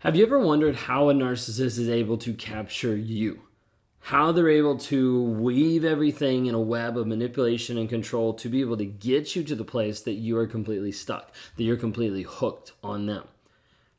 Have you ever wondered how a narcissist is able to capture you? How they're able to weave everything in a web of manipulation and control to be able to get you to the place that you are completely stuck, that you're completely hooked on them.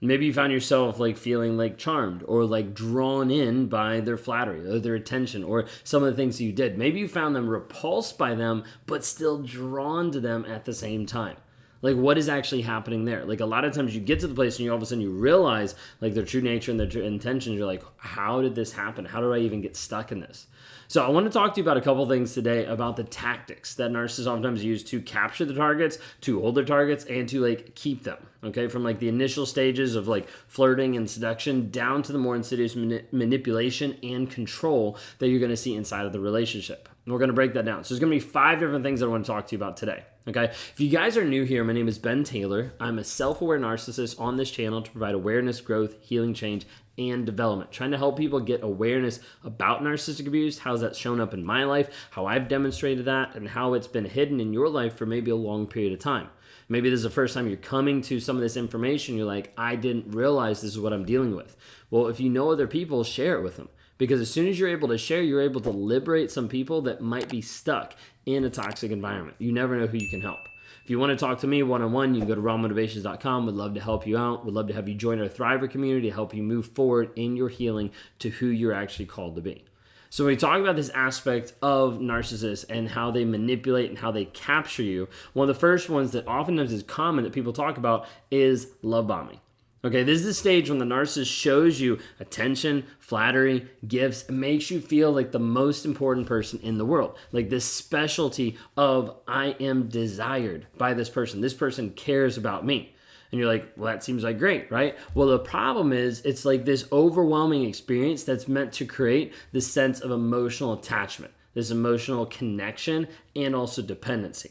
Maybe you found yourself feeling charmed or drawn in by their flattery or their attention or some of the things that you did. Maybe you found them repulsed by them, but still drawn to them at the same time. What is actually happening there? A lot of times you get to the place and you all of a sudden you realize their true nature and their true intentions. You're like, how did this happen? How do I even get stuck in this? So I want to talk to you about a couple things today about the tactics that narcissists oftentimes use to capture the targets, to hold their targets, and to keep them. Okay, from the initial stages of flirting and seduction down to the more insidious manipulation and control that you're going to see inside of the relationship. And we're going to break that down. So there's going to be 5 different things I want to talk to you about today. Okay, if you guys are new here, my name is Ben Taylor. I'm a self-aware narcissist on this channel to provide awareness, growth, healing, change, and development. Trying to help people get awareness about narcissistic abuse, how's that shown up in my life, how I've demonstrated that, and how it's been hidden in your life for maybe a long period of time. Maybe this is the first time you're coming to some of this information. You're like, I didn't realize this is what I'm dealing with. Well, if you know other people, share it with them. Because as soon as you're able to share, you're able to liberate some people that might be stuck in a toxic environment. You never know who you can help. If you want to talk to me one-on-one, you can go to rawmotivations.com. We'd love to help you out. We'd love to have you join our Thriver community to help you move forward in your healing to who you're actually called to be. So when we talk about this aspect of narcissists and how they manipulate and how they capture you, one of the first ones that oftentimes is common that people talk about is love bombing. Okay, this is the stage when the narcissist shows you attention, flattery, gifts, and makes you feel like the most important person in the world. This specialty of, I am desired by this person. This person cares about me. And you're like, well, that seems great, right? Well, the problem is it's this overwhelming experience that's meant to create this sense of emotional attachment, this emotional connection, and also dependency.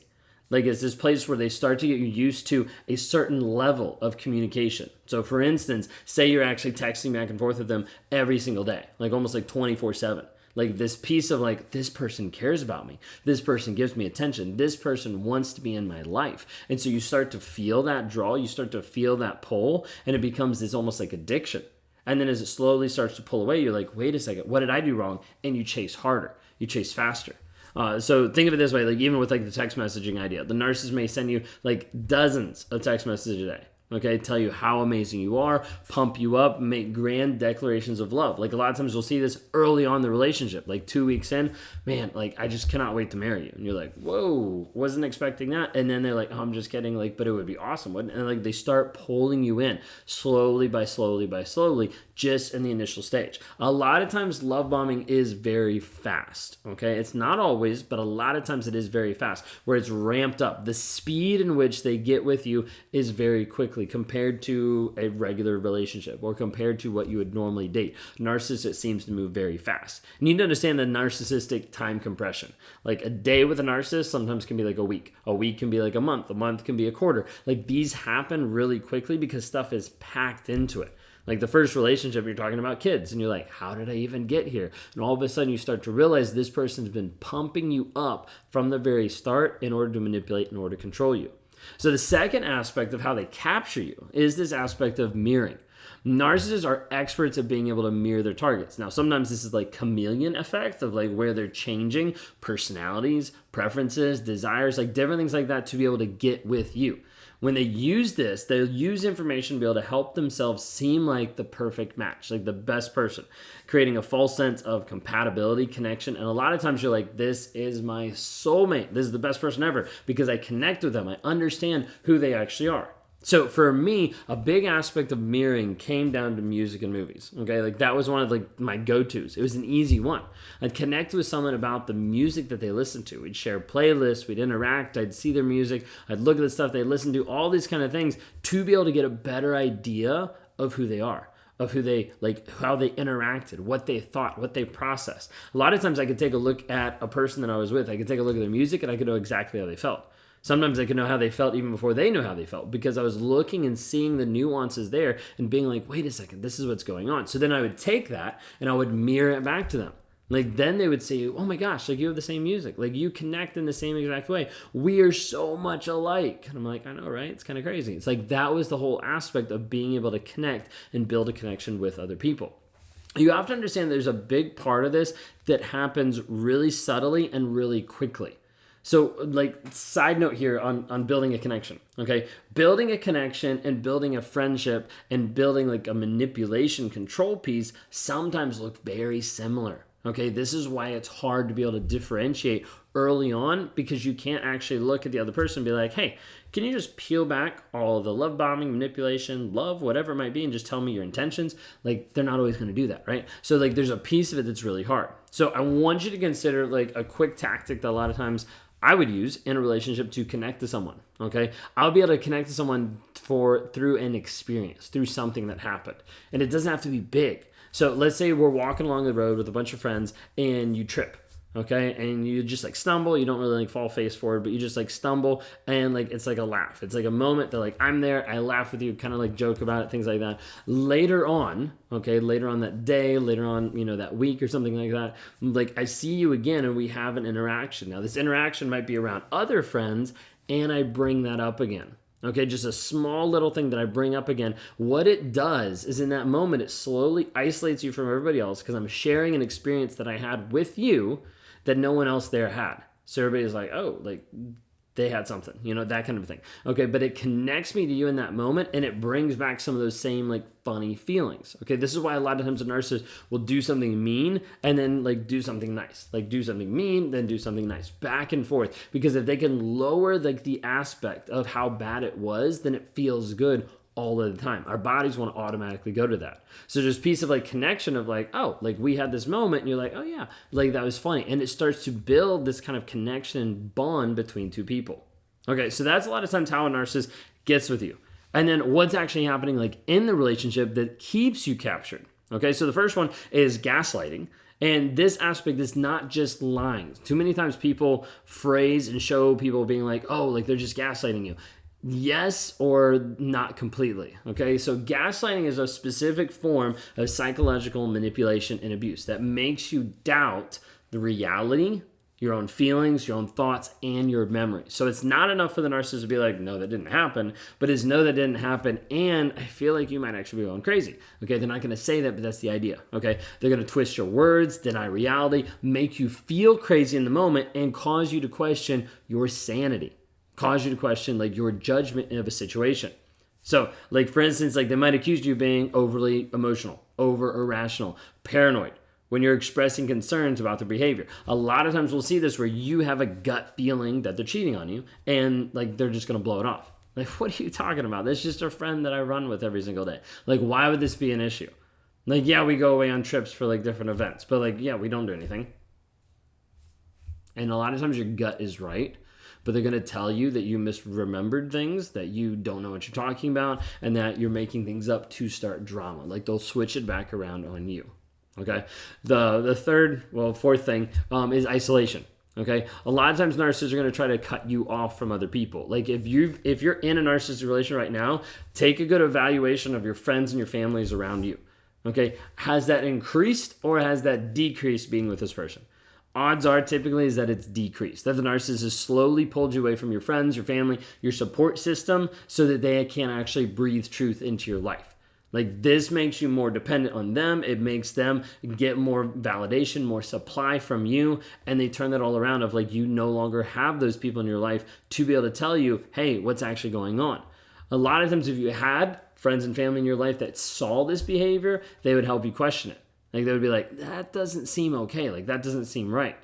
It's this place where they start to get you used to a certain level of communication. So for instance, say you're actually texting back and forth with them every single day, almost 24/7. This piece of this person cares about me. This person gives me attention. This person wants to be in my life. And so you start to feel that draw, you start to feel that pull, and it becomes this almost addiction. And then as it slowly starts to pull away, you're like, wait a second, what did I do wrong? And you chase harder, you chase faster. So think of it this way, even with the text messaging idea, the narcissist may send you dozens of text messages a day. Okay, tell you how amazing you are, pump you up, make grand declarations of love. A lot of times you'll see this early on in the relationship, 2 weeks in, man, I just cannot wait to marry you. And you're like, whoa, wasn't expecting that. And then they're like, oh, I'm just kidding, but it would be awesome, wouldn't it? And they start pulling you in slowly by slowly, just in the initial stage. A lot of times love bombing is very fast, okay? It's not always, but a lot of times it is very fast, where it's ramped up. The speed in which they get with you is very quickly compared to a regular relationship or compared to what you would normally date. Narcissist seems to move very fast. You need to understand the narcissistic time compression. A day with a narcissist sometimes can be a week. A week can be a month can be a quarter. These happen really quickly because stuff is packed into it. The first relationship, you're talking about kids, and you're like, how did I even get here? And all of a sudden you start to realize this person's been pumping you up from the very start in order to manipulate, in order to control you. So the second aspect of how they capture you is this aspect of mirroring. Narcissists are experts at being able to mirror their targets. Now, sometimes this is chameleon effect of where they're changing personalities, preferences, desires, different things like that to be able to get with you. When they use this, they'll use information to be able to help themselves seem like the perfect match, the best person, creating a false sense of compatibility, connection. And a lot of times you're like, this is my soulmate. This is the best person ever because I connect with them. I understand who they actually are. So for me, a big aspect of mirroring came down to music and movies. Okay, that was one of my go-tos. It was an easy one. I'd connect with someone about the music that they listened to. We'd share playlists, we'd interact, I'd see their music, I'd look at the stuff they listen to, all these kind of things to be able to get a better idea of who they are, of who they how they interacted, what they thought, what they processed. A lot of times I could take a look at a person that I was with, I could take a look at their music and I could know exactly how they felt. Sometimes I could know how they felt even before they knew how they felt because I was looking and seeing the nuances there and being like, wait a second, this is what's going on. So then I would take that and I would mirror it back to them. Like then they would say, oh my gosh, like you have the same music. Like you connect in the same exact way. We are so much alike. And I'm like, I know, right? It's kind of crazy. It's like that was the whole aspect of being able to connect and build a connection with other people. You have to understand there's a big part of this that happens really subtly and really quickly. So like side note here on building a connection, okay? Building a connection and building a friendship and building like a manipulation control piece sometimes look very similar. Okay, this is why it's hard to be able to differentiate early on, because you can't actually look at the other person and be like, hey, can you just peel back all of the love bombing, manipulation, love, whatever it might be, and just tell me your intentions? Like, they're not always going to do that, right? So like there's a piece of it that's really hard. So I want you to consider like a quick tactic that a lot of times I would use in a relationship to connect to someone, okay? I'll be able to connect to someone through an experience, through something that happened. And it doesn't have to be big. So let's say we're walking along the road with a bunch of friends and you trip, okay? And you just like stumble. You don't really like fall face forward, but you just like stumble and like it's like a laugh. It's like a moment that like I'm there, I laugh with you, kind of like joke about it, things like that. Later on, okay, later on that day, later on, that week or something like that, like I see you again and we have an interaction. Now this interaction might be around other friends and I bring that up again. Okay, just a small little thing that I bring up again. What it does is in that moment, it slowly isolates you from everybody else because I'm sharing an experience that I had with you that no one else there had. So everybody's like, oh, like they had something, that kind of thing. Okay, but it connects me to you in that moment and it brings back some of those same like funny feelings. Okay, this is why a lot of times a narcissist will do something mean and then like do something nice. Like do something mean, then do something nice. Back and forth. Because if they can lower like the aspect of how bad it was, then it feels good all of the time. Our bodies want to automatically go to that. So there's a piece of like connection of like, oh, like we had this moment and you're like, oh yeah, like that was funny. And it starts to build this kind of connection bond between two people. Okay, so that's a lot of times how a narcissist gets with you. And then what's actually happening like in the relationship that keeps you captured. Okay, so the first one is gaslighting. And this aspect is not just lying. Too many times people phrase and show people being like, oh, like they're just gaslighting you. Yes or not completely, okay? So gaslighting is a specific form of psychological manipulation and abuse that makes you doubt the reality, your own feelings, your own thoughts, and your memory. So it's not enough for the narcissist to be like, no, that didn't happen, but it's no, that didn't happen, and I feel like you might actually be going crazy, okay? They're not gonna say that, but that's the idea, okay? They're gonna twist your words, deny reality, make you feel crazy in the moment, and cause you to question your sanity. Cause you to question like your judgment of a situation. So like for instance, like they might accuse you of being overly emotional, over irrational, paranoid when you're expressing concerns about their behavior. A lot of times we'll see this where you have a gut feeling that they're cheating on you and like they're just gonna blow it off. Like, what are you talking about? That's just a friend that I run with every single day. Like, why would this be an issue? Like, yeah, we go away on trips for like different events, but like, yeah, we don't do anything. And a lot of times your gut is right, but they're going to tell you that you misremembered things, that you don't know what you're talking about, and that you're making things up to start drama. Like they'll switch it back around on you. Okay. The fourth thing is isolation. Okay. A lot of times narcissists are going to try to cut you off from other people. Like if you're in a narcissistic relation right now, take a good evaluation of your friends and your families around you. Okay. Has that increased or has that decreased being with this person? Odds are typically is that it's decreased, that the narcissist has slowly pulled you away from your friends, your family, your support system so that they can actually breathe truth into your life. Like this makes you more dependent on them. It makes them get more validation, more supply from you. And they turn that all around of like you no longer have those people in your life to be able to tell you, hey, what's actually going on? A lot of times if you had friends and family in your life that saw this behavior, they would help you question it. Like they would be like, that doesn't seem okay. Like that doesn't seem right.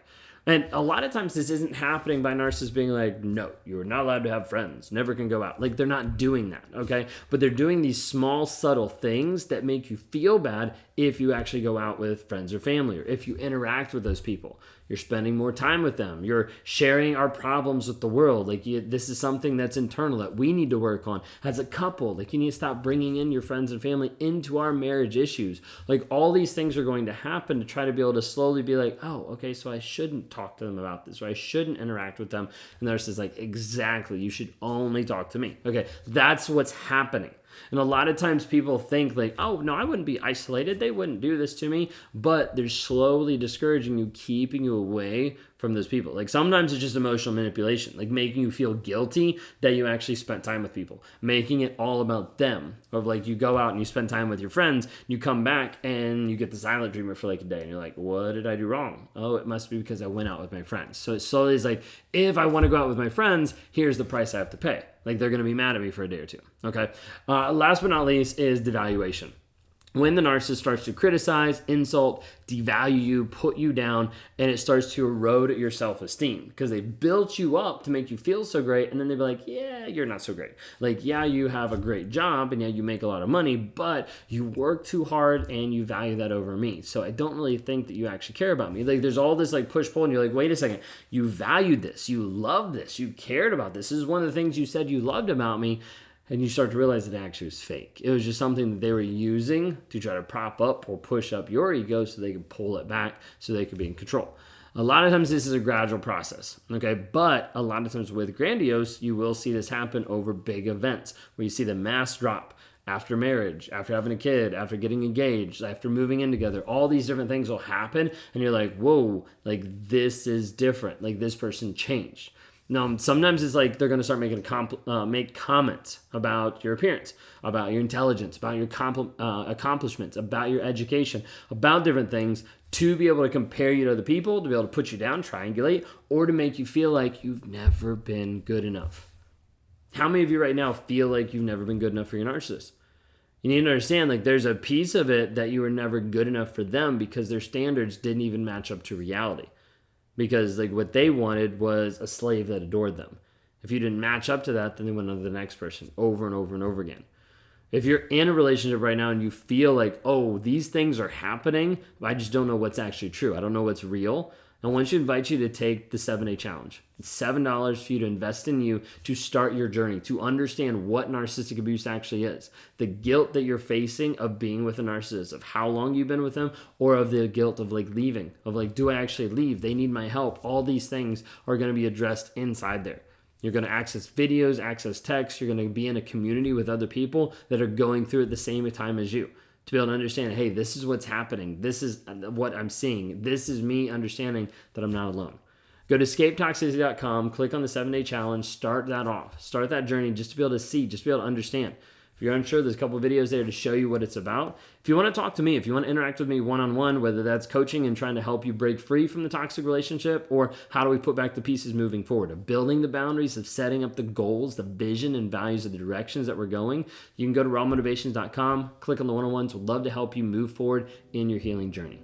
And a lot of times this isn't happening by narcissists being like, no, you're not allowed to have friends, never can go out. Like they're not doing that, okay? But they're doing these small, subtle things that make you feel bad if you actually go out with friends or family, or if you interact with those people. You're spending more time with them. You're sharing our problems with the world. Like this is something that's internal that we need to work on as a couple. Like you need to stop bringing in your friends and family into our marriage issues. Like all these things are going to happen to try to be able to slowly be like, oh, okay, so I shouldn't talk to them about this, or I shouldn't interact with them. And there's this like, exactly, you should only talk to me. Okay, that's what's happening. And a lot of times people think like, oh, no, I wouldn't be isolated. They wouldn't do this to me. But they're slowly discouraging you, keeping you away from those people. Like sometimes it's just emotional manipulation, like making you feel guilty that you actually spent time with people, making it all about them. Or like you go out and you spend time with your friends, you come back and you get the silent dreamer for like a day and you're like, what did I do wrong? Oh, it must be because I went out with my friends. So it slowly is like, if I want to go out with my friends, here's the price I have to pay. Like they're going to be mad at me for a day or two. Okay. Last but not least is devaluation. When the narcissist starts to criticize, insult, devalue you, put you down, and it starts to erode your self-esteem because they built you up to make you feel so great, and then they'll be like, yeah, you're not so great. Like, yeah, you have a great job, and yeah, you make a lot of money, but you work too hard, and you value that over me. So I don't really think that you actually care about me. Like, there's all this, like, push-pull, and you're like, wait a second, you valued this, you loved this, you cared about this. This is one of the things you said you loved about me. And you start to realize that it actually was fake. It was just something that they were using to try to prop up or push up your ego so they could pull it back so they could be in control. A lot of times this is a gradual process, okay? But a lot of times with grandiose, you will see this happen over big events where you see the mass drop after marriage, after having a kid, after getting engaged, after moving in together. All these different things will happen and you're like, whoa, like this is different. Like this person changed. Now, sometimes it's like they're going to start making make comments about your appearance, about your intelligence, about your accomplishments, about your education, about different things to be able to compare you to other people, to be able to put you down, triangulate, or to make you feel like you've never been good enough. How many of you right now feel like you've never been good enough for your narcissist? You need to understand, like, there's a piece of it that you were never good enough for them because their standards didn't even match up to reality. Because like what they wanted was a slave that adored them. If you didn't match up to that, then they went on to the next person over and over and over again. If you're in a relationship right now and you feel like, oh, these things are happening, I just don't know what's actually true. I don't know what's real. I want to invite you to take the 7-day challenge. It's $7 for you to invest in you to start your journey, to understand what narcissistic abuse actually is. The guilt that you're facing of being with a narcissist, of how long you've been with them, or of the guilt of like leaving, of like, do I actually leave? They need my help. All these things are going to be addressed inside there. You're going to access videos, access texts. You're going to be in a community with other people that are going through it the same time as you. To be able to understand, hey, this is what's happening. This is what I'm seeing. This is me understanding that I'm not alone. Go to escapetoxicity.com, click on the 7-day challenge, start that off. Start that journey just to be able to see, just to be able to understand. If you're unsure, there's a couple of videos there to show you what it's about. If you want to talk to me, if you want to interact with me one-on-one, whether that's coaching and trying to help you break free from the toxic relationship, or how do we put back the pieces moving forward, of building the boundaries, of setting up the goals, the vision and values of the directions that we're going, you can go to rawmotivations.com, click on the one-on-ones. We'd love to help you move forward in your healing journey.